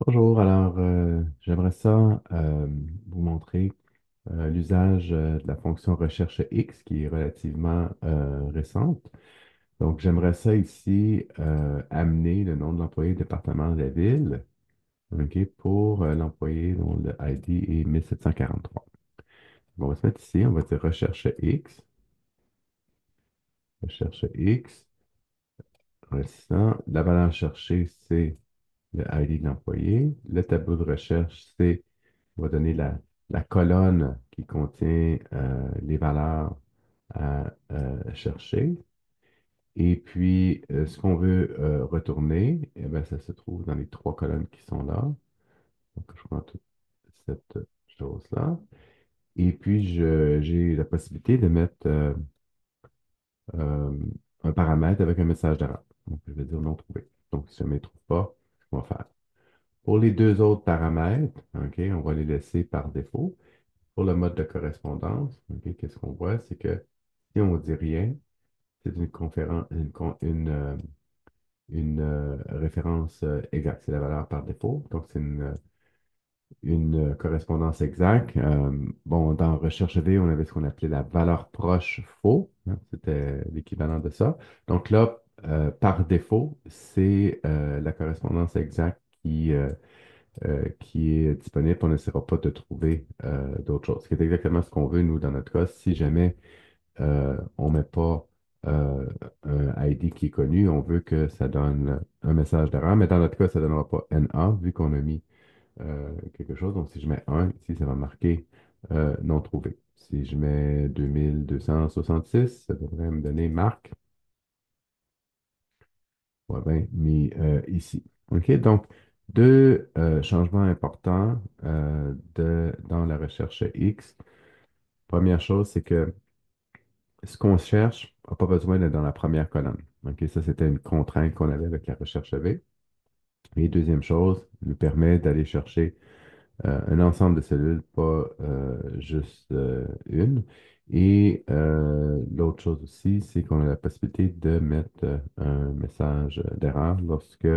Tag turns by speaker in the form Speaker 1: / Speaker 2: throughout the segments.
Speaker 1: Bonjour, alors j'aimerais ça vous montrer l'usage de la fonction recherche X qui est relativement récente. Donc j'aimerais ça ici amener le nom de l'employé du département de la ville, OK, pour l'employé dont le ID est 1743. On va se mettre ici, on va dire recherche X, restant. La valeur cherchée, c'est le ID de l'employé. Le tableau de recherche, on va donner la colonne qui contient les valeurs à chercher. Et puis, ce qu'on veut retourner, eh bien, ça se trouve dans les trois colonnes qui sont là. Donc, je prends toute cette chose-là. Et puis, j'ai la possibilité de mettre euh, un paramètre avec un message d'erreur. Donc, je vais dire non trouvé. Donc, si je ne me trouve pas, on va faire. Pour les deux autres paramètres, OK, on va les laisser par défaut. Pour le mode de correspondance, OK, qu'est-ce qu'on voit? C'est que si on ne dit rien, c'est une conférence, une référence exacte. C'est la valeur par défaut. Donc, c'est une correspondance exacte. Bon, dans Recherche V, on avait ce qu'on appelait la valeur proche faux, hein. C'était l'équivalent de ça. Donc là, par défaut, c'est la correspondance exacte qui est disponible. On n'essaiera pas de trouver d'autres choses. Ce qui est exactement ce qu'on veut, nous, dans notre cas. Si jamais on ne met pas euh, un ID qui est connu, on veut que ça donne un message d'erreur, mais dans notre cas, ça ne donnera pas NA, vu qu'on a mis quelque chose. Donc, si je mets 1, ici, ça va marquer non trouvé. Si je mets 2266, ça devrait me donner marque. Ouais, ben, mis ici. OK, donc, deux changements importants dans la recherche X. Première chose, c'est que ce qu'on cherche n'a pas besoin d'être dans la première colonne. OK, ça, c'était une contrainte qu'on avait avec la recherche V. Et deuxième chose, nous permet d'aller chercher un ensemble de cellules, pas juste une. Et l'autre chose aussi, c'est qu'on a la possibilité de mettre un message d'erreur lorsque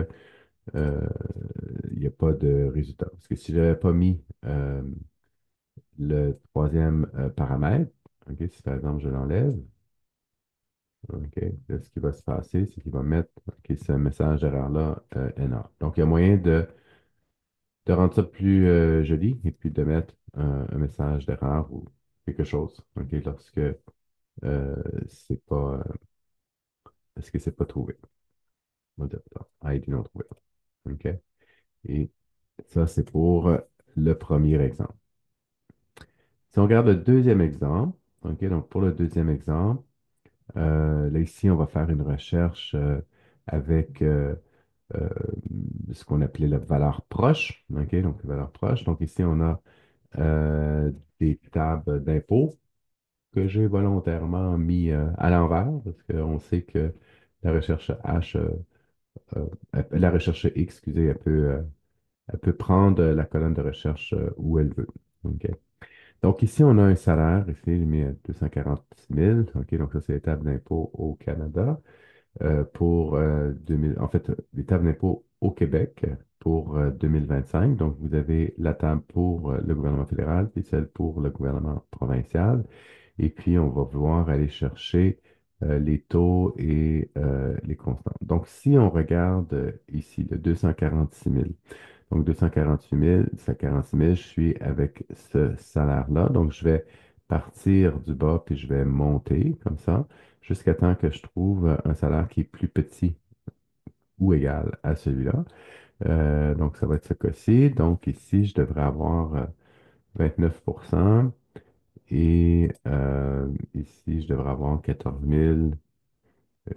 Speaker 1: il n'y a pas de résultat. Parce que si je n'avais pas mis le troisième paramètre, OK, si par exemple je l'enlève, OK, là, ce qui va se passer, c'est qu'il va mettre OK, ce message d'erreur-là NA. Donc, il y a moyen de rendre ça plus joli et puis de mettre un message d'erreur ou quelque chose, OK, lorsque c'est pas, est-ce que c'est pas trouvé. On va dire, ID non trouvé. OK. Et ça, c'est pour le premier exemple. Si on regarde le deuxième exemple, OK, donc pour le deuxième exemple, là ici, on va faire une recherche avec euh, ce qu'on appelait la valeur proche. OK, donc la valeur proche. Donc ici, on a euh, des tables d'impôts que j'ai volontairement mis à l'envers parce qu'on sait que la recherche H, la recherche X, excusez, elle peut prendre la colonne de recherche où elle veut. OK. Donc ici, on a un salaire, ici, il est mis à 240 000. OK, donc ça, c'est les tables d'impôts au Canada pour 2000, en fait, les tables d'impôts au Québec pour 2025. Donc, vous avez la table pour le gouvernement fédéral et celle pour le gouvernement provincial. Et puis, on va vouloir aller chercher les taux et les constantes. Donc, si on regarde ici le 246 000, donc 246 000, je suis avec ce salaire-là. Donc, je vais partir du bas puis je vais monter comme ça jusqu'à temps que je trouve un salaire qui est plus petit ou égal à celui-là. Donc, ça va être ce cas-ci. Donc, ici, je devrais avoir 29% et ici, je devrais avoir 14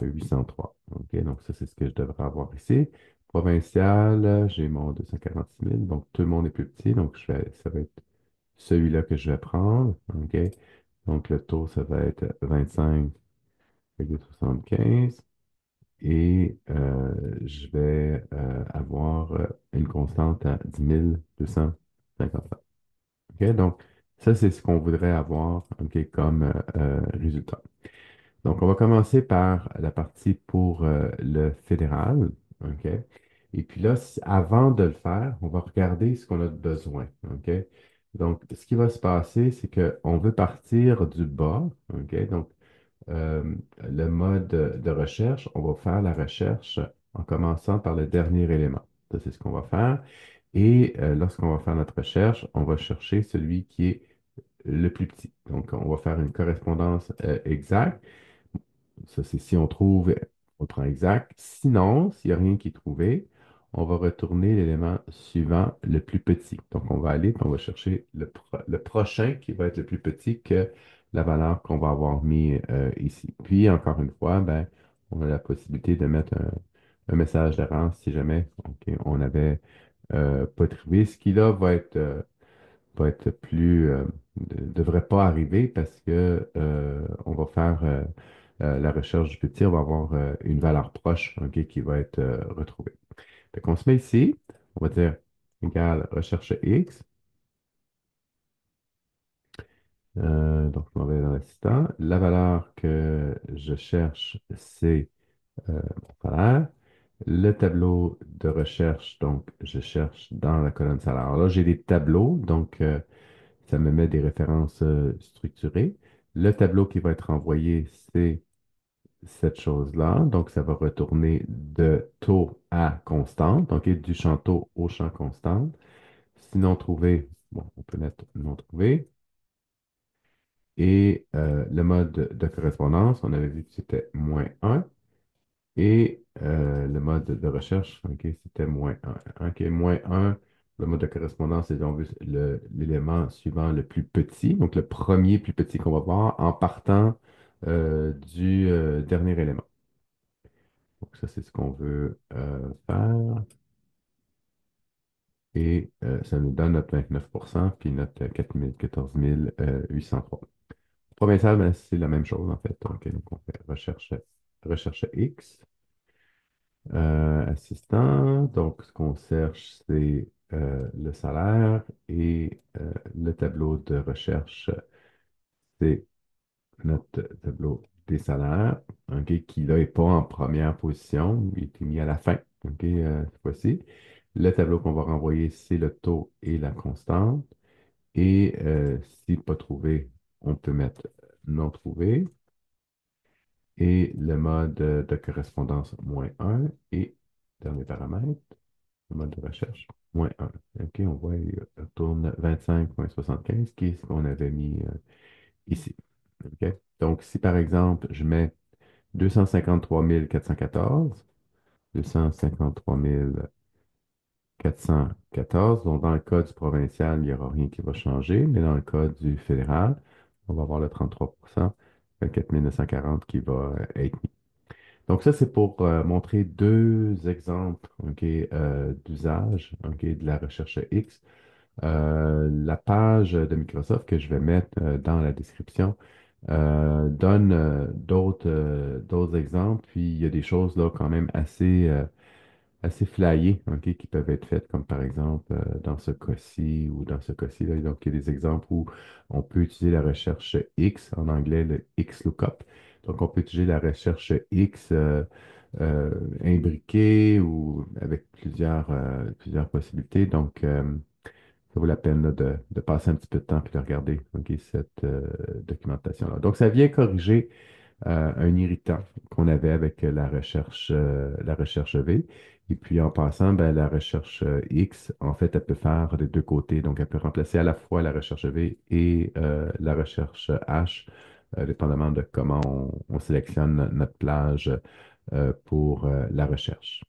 Speaker 1: 803. OK, donc ça, c'est ce que je devrais avoir ici. Provincial, j'ai mon 246 000, donc tout le monde est plus petit, donc ça va être celui-là que je vais prendre. OK, donc le taux, ça va être 25,75 et je vais avoir une constante à 10 250. OK, donc ça, c'est ce qu'on voudrait avoir OK, comme résultat. Donc, on va commencer par la partie pour le fédéral. OK? Et puis là, avant de le faire, on va regarder ce qu'on a de besoin. OK? Donc, ce qui va se passer, c'est qu'on veut partir du bas. OK? Donc, euh, le mode de recherche, on va faire la recherche en commençant par le dernier élément. Ça, c'est ce qu'on va faire. Et lorsqu'on va faire notre recherche, on va chercher celui qui est le plus petit. Donc, on va faire une correspondance exacte. Ça, c'est si on trouve, on prend exact. Sinon, s'il n'y a rien qui est trouvé, on va retourner l'élément suivant, le plus petit. Donc, on va aller, puis on va chercher le prochain qui va être le plus petit que la valeur qu'on va avoir mis ici. Puis, encore une fois, ben, on a la possibilité de mettre un message d'erreur si jamais ok, on n'avait pas trouvé. Ce qui là va être plus, devrait pas arriver parce que on va faire la recherche du petit, on va avoir une valeur proche, ok, qui va être retrouvée. Fait qu'on se met ici, on va dire égal recherche X. Donc, je m'en vais dans l'assistant. La valeur que je cherche, c'est mon salaire. Le tableau de recherche, donc, je cherche dans la colonne salaire. Alors là, j'ai des tableaux, donc, ça me met des références structurées. Le tableau qui va être envoyé, c'est cette chose-là. Donc, ça va retourner de taux à constante, donc du champ taux au champ constante. Si non trouvé, bon, on peut mettre non trouvé. Et le mode de correspondance, on avait vu que c'était -1. Et le mode de recherche, OK, c'était -1. OK, -1, le mode de correspondance, c'est donc l'élément suivant le plus petit, donc le premier plus petit qu'on va voir en partant du dernier élément. Donc ça, c'est ce qu'on veut faire. Et ça nous donne notre 29% puis notre 14 803. Provincial, ben, c'est la même chose en fait. Donc on fait recherche X. Assistant. Donc, ce qu'on cherche, c'est le salaire et le tableau de recherche, c'est notre tableau des salaires, ok, qui là n'est pas en première position, il est mis à la fin, ok, cette fois-ci. Le tableau qu'on va renvoyer, c'est le taux et la constante. Et si pas trouvé, on peut mettre non trouvé. Et le mode de correspondance -1 et dernier paramètre. Le mode de recherche, -1. OK, on voit, il retourne 25,75, qui est ce qu'on avait mis ici. OK? Donc, si par exemple, je mets 253 414, 253 414, donc dans le cas du provincial, il n'y aura rien qui va changer, mais dans le cas du fédéral, on va avoir le 33%, le 4940 qui va être mis. Donc ça, c'est pour montrer deux exemples ok, d'usage ok, de la recherche X. La page de Microsoft que je vais mettre dans la description donne d'autres exemples, puis il y a des choses là quand même assez flyées ok, qui peuvent être faites, comme par exemple dans ce cas-ci ou dans ce cas-ci. Là. Donc, il y a des exemples où on peut utiliser la recherche X, en anglais le XLOOKUP. Donc, on peut utiliser la recherche X euh, imbriquée ou avec plusieurs possibilités. Donc, ça vaut la peine là, de passer un petit peu de temps et de regarder ok, cette documentation-là. Donc, ça vient corriger un irritant qu'on avait avec la recherche V. Et puis en passant, ben, la recherche X, en fait, elle peut faire des deux côtés. Donc, elle peut remplacer à la fois la recherche V et la recherche H, dépendamment de comment on sélectionne notre plage pour la recherche.